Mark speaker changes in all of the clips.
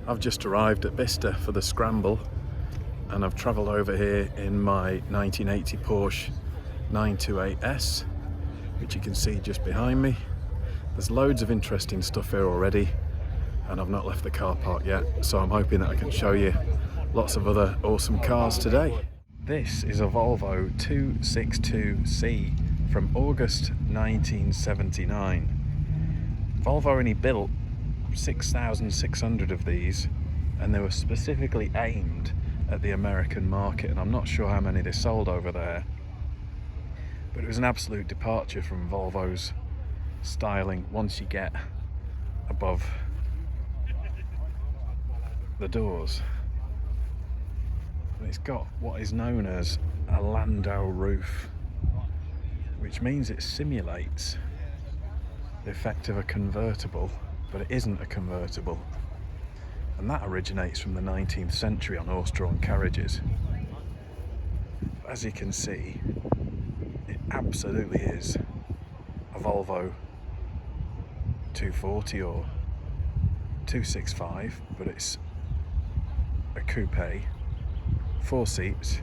Speaker 1: I've just arrived at Bicester for the Scramble, and I've travelled over here in my 1980 Porsche 928S, which you can see just behind me. There's loads of interesting stuff here already, and I've not left the car park yet, so I'm hoping that I can show you lots of other awesome cars today. This is a Volvo 262C from August 1979. Volvo only built 6,600 of these, and they were specifically aimed at the American market, and I'm not sure how many they sold over there, but it was an absolute departure from Volvo's styling once you get above the doors. It's got what is known as a landau roof, which means it simulates the effect of a convertible, but it isn't a convertible, and that originates from the 19th century on horse-drawn carriages. But as you can see, it absolutely is a Volvo 240 or 265, but it's a coupe, 4 seats,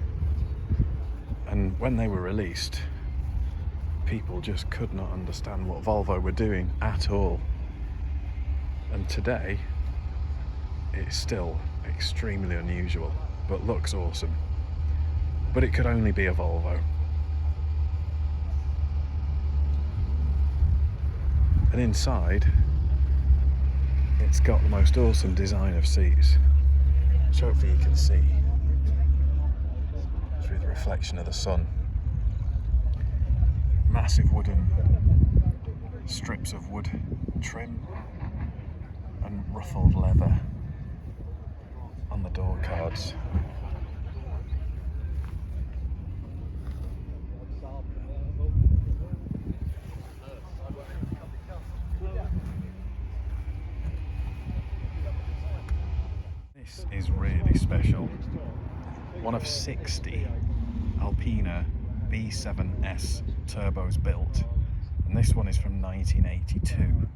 Speaker 1: and when they were released, people just could not understand what Volvo were doing at all. And today, it's still extremely unusual, but looks awesome. But it could only be a Volvo. And inside, it's got the most awesome design of seats, which hopefully you can see through the reflection of the sun. Massive wooden strips of wood trim and ruffled leather on the door cards. This is really special. One of 60 Alpine B7S Turbos built, and this one is from 1982,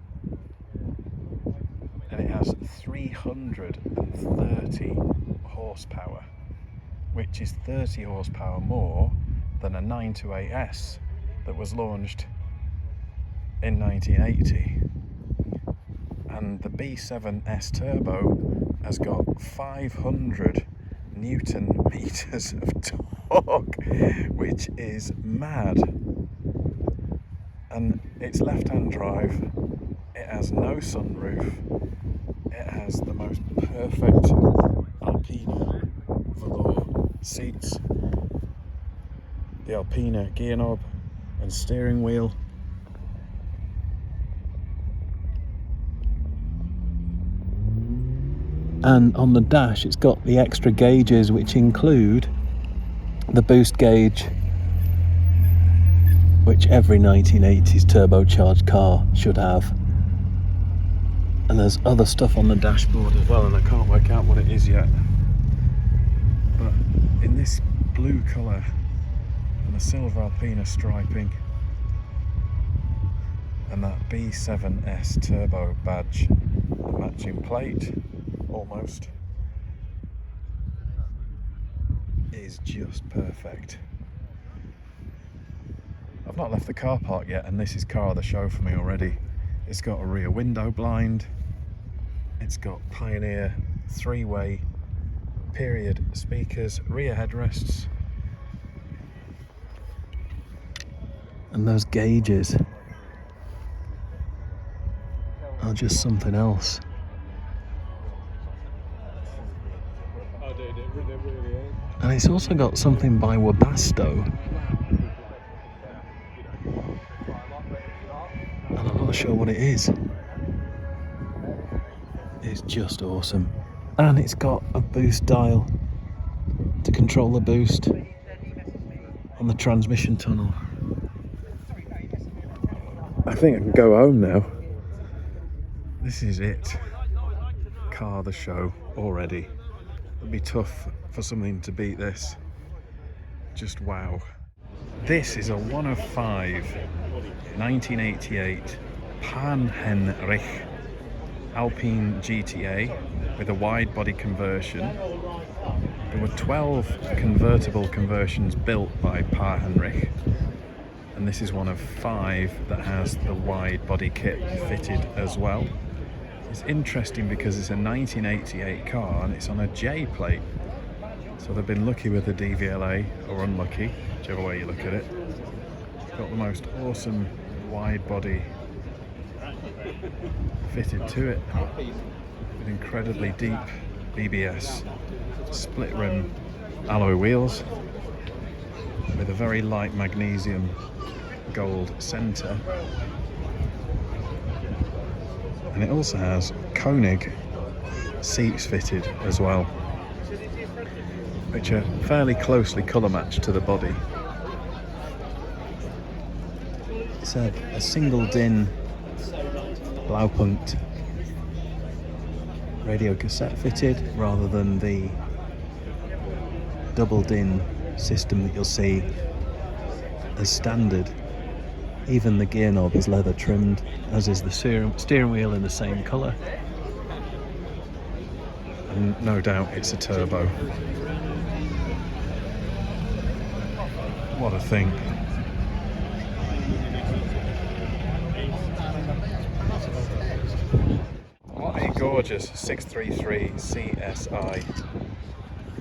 Speaker 1: and it has 330 horsepower, which is 30 horsepower more than a 928S that was launched in 1980. And the B7S Turbo has got 500 Newton meters of torque, which is mad. And it's left-hand drive, it has no sunroof, it has the most perfect Alpine velour seats, the Alpine gear knob and steering wheel. And on the dash, it's got the extra gauges, which include the boost gauge, which every 1980s turbocharged car should have. And there's other stuff on the dashboard as well, and I can't work out what it is yet. But in this blue colour and the silver Alpina striping and that B7S Turbo badge, the matching plate, almost, is just perfect. I've not left the car park yet, and this is car of the show for me already. It's got a rear window blind, it's got Pioneer 3-way period speakers, rear headrests, and those gauges are just something else. And it's also got something by Webasto, and I'm not sure what it is. It's just awesome. And it's got a boost dial to control the boost on the transmission tunnel. I think I can go home now. This is it. Car of the show already. It'd be tough for something to beat this. Just wow. This is a 1 of 5 1988 Pan Henrich Alpine GTA with a wide body conversion. There were 12 convertible conversions built by Pa Henrich, and this is one of 5 that has the wide body kit fitted as well. It's interesting because it's a 1988 car and it's on a J plate, so they've been lucky with the DVLA, or unlucky, whichever way you look at it. It's got the most awesome wide body fitted to it with incredibly deep BBS split rim alloy wheels with a very light magnesium gold centre, and it also has Koenig seats fitted as well, which are fairly closely colour matched to the body. It's a single DIN Blaupunkt radio cassette fitted rather than the double DIN system that you'll see as standard. Even the gear knob is leather trimmed, as is the steering wheel in the same colour. And no doubt it's a turbo. What a thing. What a gorgeous 633 CSI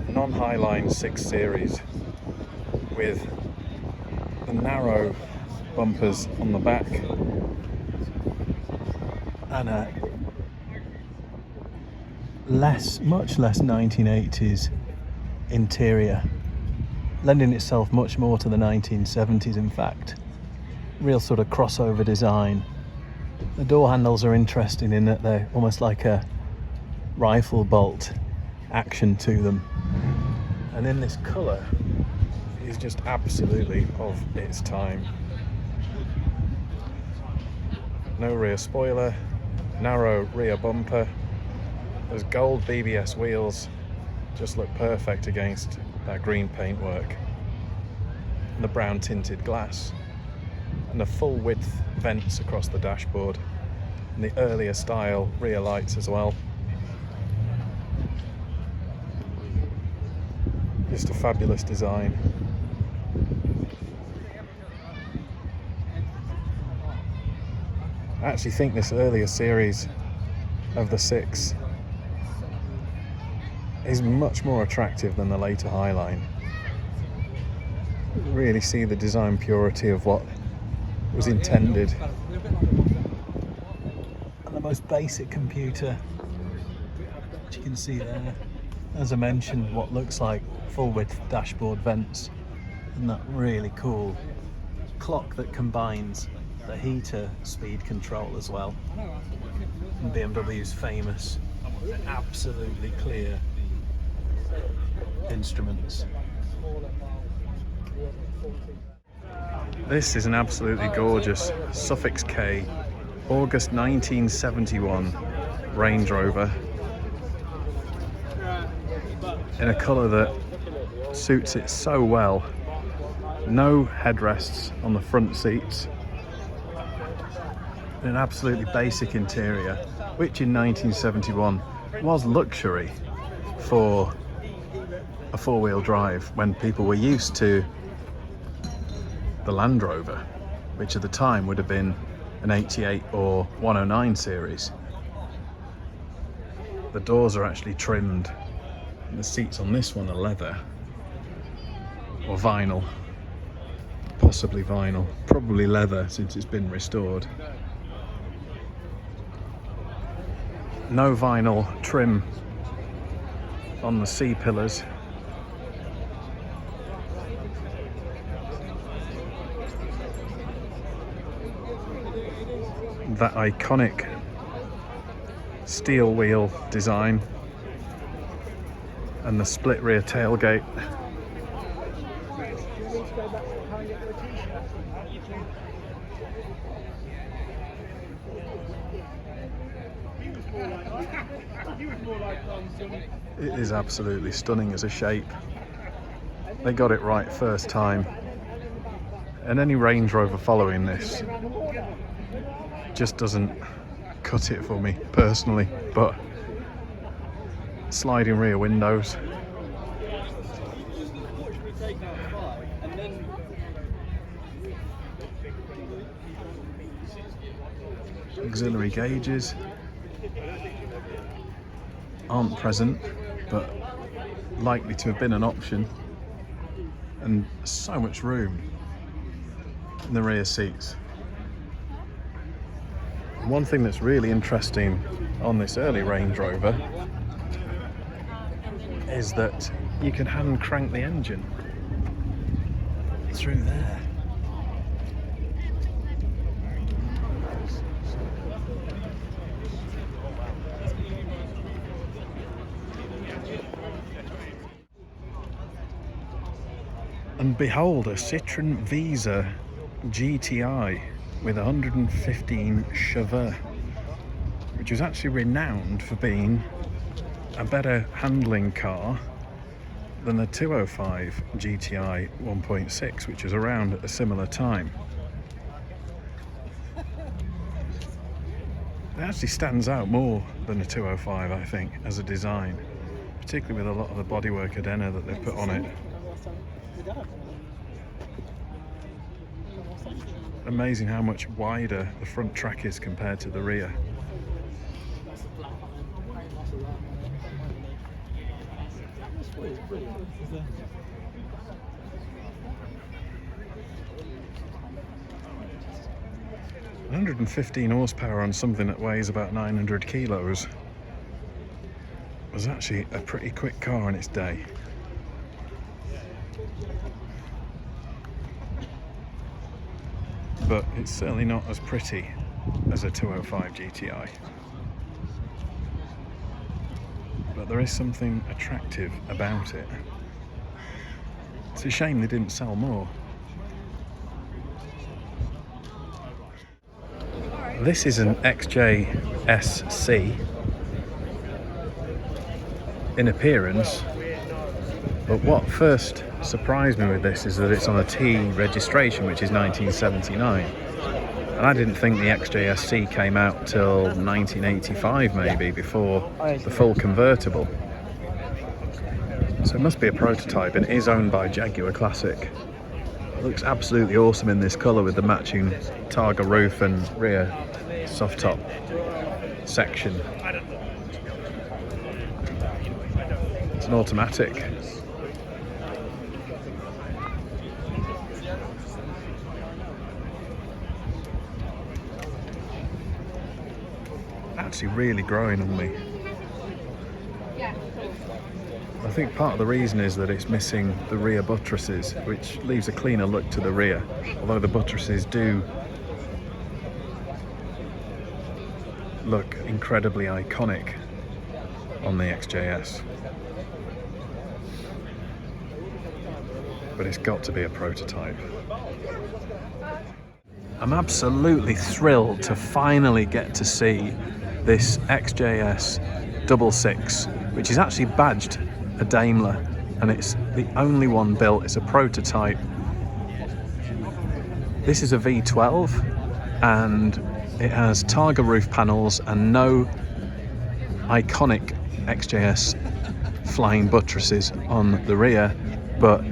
Speaker 1: non-highline 6 Series with the narrow bumpers on the back and a much less 1980s interior, lending itself much more to the 1970s. In fact, real sort of crossover design. The door handles are interesting in that they're almost like a rifle bolt action to them, and in this colour is just absolutely of its time. No rear spoiler, narrow rear bumper. Those gold BBS wheels just look perfect against that green paintwork, and the brown tinted glass, and the full width vents across the dashboard, and the earlier style rear lights as well. Just a fabulous design. I actually think this earlier series of the 6 is much more attractive than the later Highline. You really see the design purity of what was intended. And the most basic computer, which you can see there, as I mentioned, what looks like full width dashboard vents, and that really cool clock that combines the heater speed control as well. And BMW's famous, absolutely clear instruments. This is an absolutely gorgeous Suffix K August 1971 Range Rover in a colour that suits it so well. No headrests on the front seats, an absolutely basic interior, which in 1971 was luxury for a four-wheel drive when people were used to the Land Rover, which at the time would have been an 88 or 109 series. The doors are actually trimmed, and the seats on this one are leather or vinyl, possibly vinyl, probably leather since it's been restored. No vinyl trim on the C-pillars. That iconic steel wheel design and the split rear tailgate. It is absolutely stunning as a shape. They got it right first time, and any Range Rover following this just doesn't cut it for me personally, but sliding rear windows. Auxiliary gauges aren't present, but likely to have been an option, and so much room in the rear seats. And one thing that's really interesting on this early Range Rover is that you can hand crank the engine through there. And behold, a Citroen Visa GTI with 115 chevaux, which was actually renowned for being a better handling car than the 205 GTI 1.6, which was around at a similar time. It actually stands out more than a 205, I think, as a design, particularly with a lot of the bodywork adena that they've put on it. Amazing how much wider the front track is compared to the rear. $115 horsepower on something that weighs about 900 kilos was actually a pretty quick car in its day. But it's certainly not as pretty as a 205 GTI. But there is something attractive about it. It's a shame they didn't sell more. This is an XJS in appearance, but what first surprised me with this is that it's on a T registration, which is 1979, and I didn't think the XJS came out till 1985, maybe, before the full convertible. So it must be a prototype, and it is owned by Jaguar Classic. It looks absolutely awesome in this colour with the matching Targa roof and rear soft top section. It's an automatic. Actually really growing on me. I think part of the reason is that it's missing the rear buttresses, which leaves a cleaner look to the rear, although the buttresses do look incredibly iconic on the XJS. But it's got to be a prototype. I'm absolutely thrilled to finally get to see this XJS 66, which is actually badged a Daimler, and it's the only one built. It's a prototype. This is a V12, and it has Targa roof panels and no iconic XJS flying buttresses on the rear, but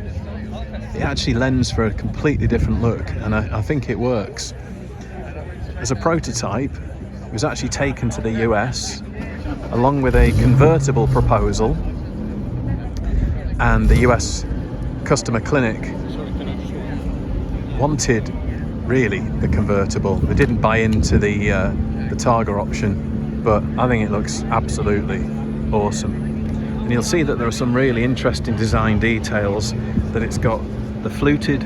Speaker 1: it actually lends for a completely different look, and I think it works. As a prototype, it was actually taken to the US along with a convertible proposal, and the US customer clinic wanted really the convertible. They didn't buy into the Targa option, but I think it looks absolutely awesome. And you'll see that there are some really interesting design details, that it's got the fluted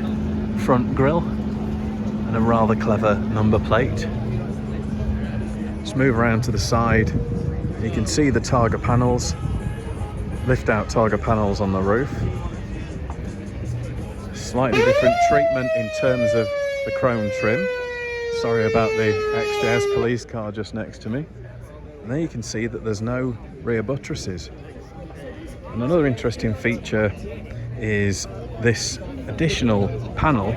Speaker 1: front grille and a rather clever number plate. Just move around to the side, you can see the Targa panels, lift out Targa panels on the roof. Slightly different treatment in terms of the chrome trim. Sorry about the XJS police car just next to me. And there you can see that there's no rear buttresses. And another interesting feature is this additional panel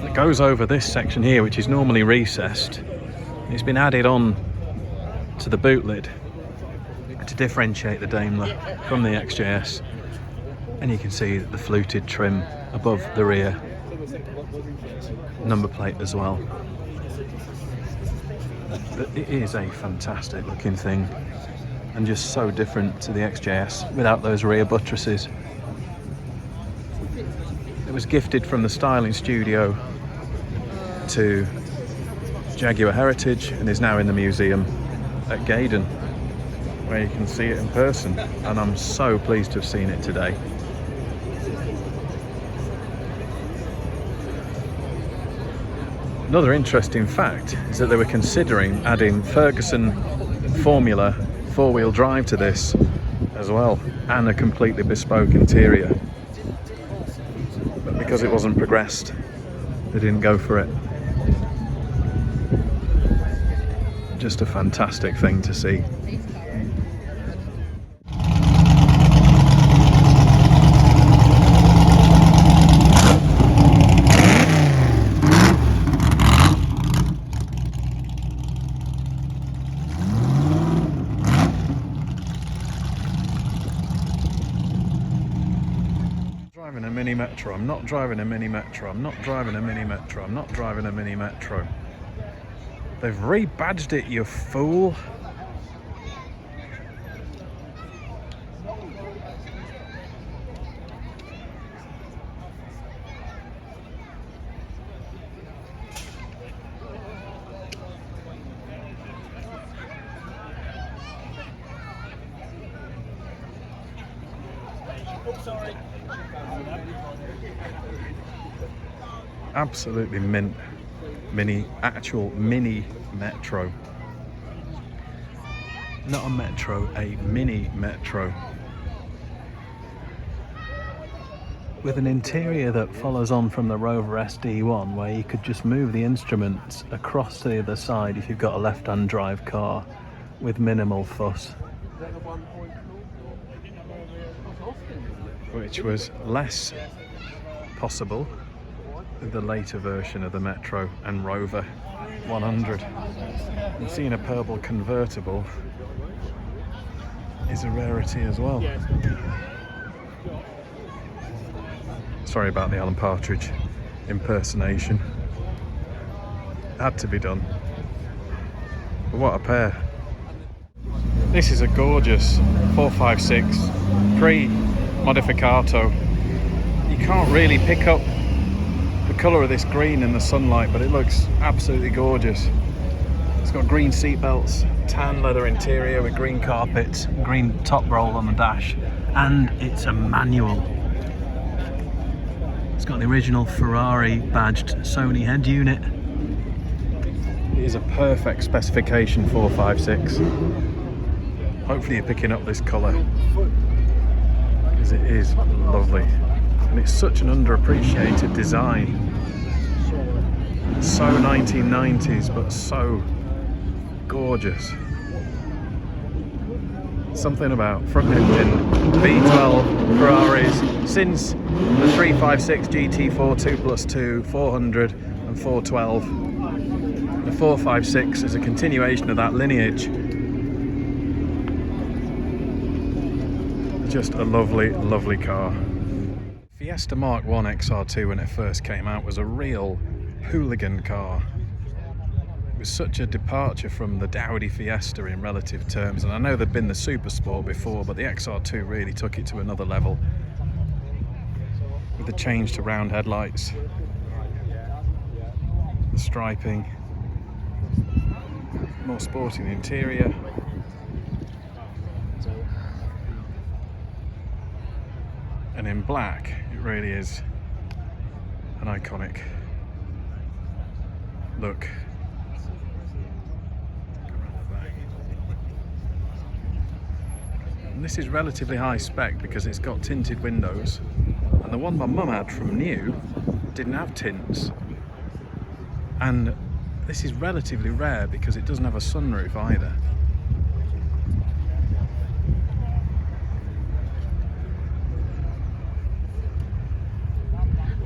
Speaker 1: that goes over this section here, which is normally recessed. It's been added on to the boot lid to differentiate the Daimler from the XJS, and you can see the fluted trim above the rear number plate as well. But it is a fantastic looking thing, and just so different to the XJS without those rear buttresses. It was gifted from the styling studio to Jaguar Heritage and is now in the museum at Gaydon, where you can see it in person, and I'm so pleased to have seen it today. Another interesting fact is that they were considering adding Ferguson Formula four-wheel drive to this as well, and a completely bespoke interior. But because it wasn't progressed, they didn't go for it. Just a fantastic thing to see. Driving a mini metro, I'm not driving a mini metro, I'm not driving a mini metro, I'm not driving a mini metro. They've rebadged it, you fool. Absolutely mint. Actual mini metro. Not a metro, a mini metro. With an interior that follows on from the Rover SD1, where you could just move the instruments across to the other side if you've got a left-hand drive car with minimal fuss. Which was less possible with the later version of the Metro and Rover 100. And seeing a purple convertible is a rarity as well. Sorry about the Alan Partridge impersonation. Had to be done. But what a pair. This is a gorgeous 456 pre-modificato. You can't really pick up the colour of this green in the sunlight, but it looks absolutely gorgeous. It's got green seat belts, tan leather interior with green carpets, green top roll on the dash, and it's a manual. It's got the original Ferrari badged Sony head unit. It is a perfect specification 456. Hopefully you're picking up this colour, because it is lovely. And it's such an underappreciated design. So 1990s, but so gorgeous. Something about front engine V12 Ferraris since the 356 GT4 2+2, 400 and 412. The 456 is a continuation of that lineage. Just a lovely, lovely car. Fiesta Mark 1 XR2 when it first came out was a real hooligan car. It was such a departure from the dowdy Fiesta in relative terms, and I know there'd been the Super Sport before, but the XR2 really took it to another level with the change to round headlights, the striping, more sporting interior. And in black, it really is an iconic look. And this is relatively high spec because it's got tinted windows, and the one my mum had from new didn't have tints. And this is relatively rare because it doesn't have a sunroof either.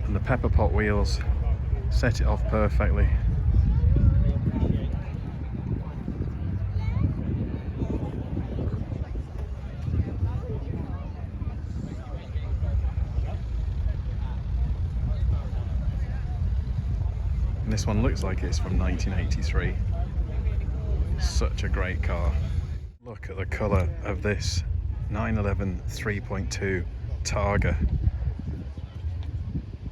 Speaker 1: The pepper pot wheels set it off perfectly. this one looks like it's from 1983. Such a great car. Look at the colour of this 911 3.2 Targa.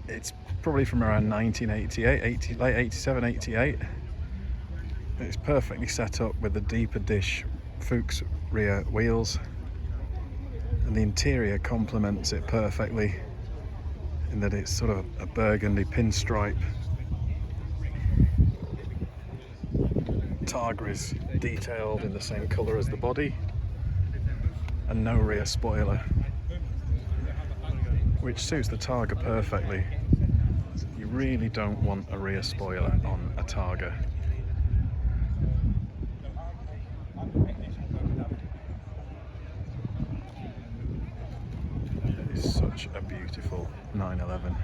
Speaker 1: It's probably from around 1988, late 87, 88. It's perfectly set up with the deeper dish Fuchs rear wheels, and the interior complements it perfectly in that it's sort of a burgundy pinstripe. Targa is detailed in the same colour as the body, and no rear spoiler, which suits the Targa perfectly. You really don't want a rear spoiler on a Targa. It is such a beautiful 911.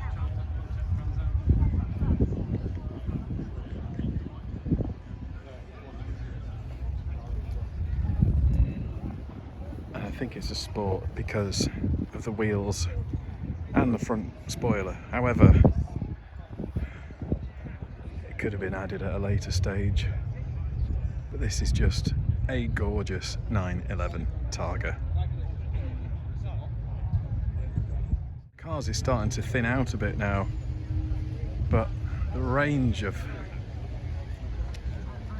Speaker 1: I think it's a sport because of the wheels and the front spoiler. However, it could have been added at a later stage, but this is just a gorgeous 911 Targa. Cars is starting to thin out a bit now, but the range of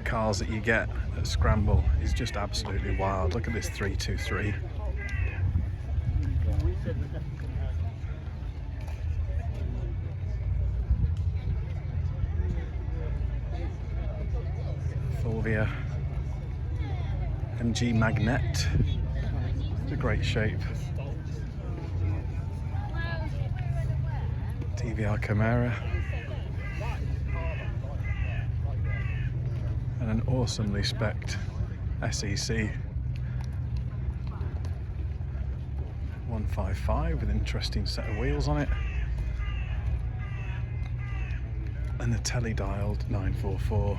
Speaker 1: cars that you get at Scramble is just absolutely wild. Look at this 323. Fulvia MG Magnet. It's a great shape. TVR Camara. And an awesomely spec'd SEC 155 with an interesting set of wheels on it, and the tele-dialed 944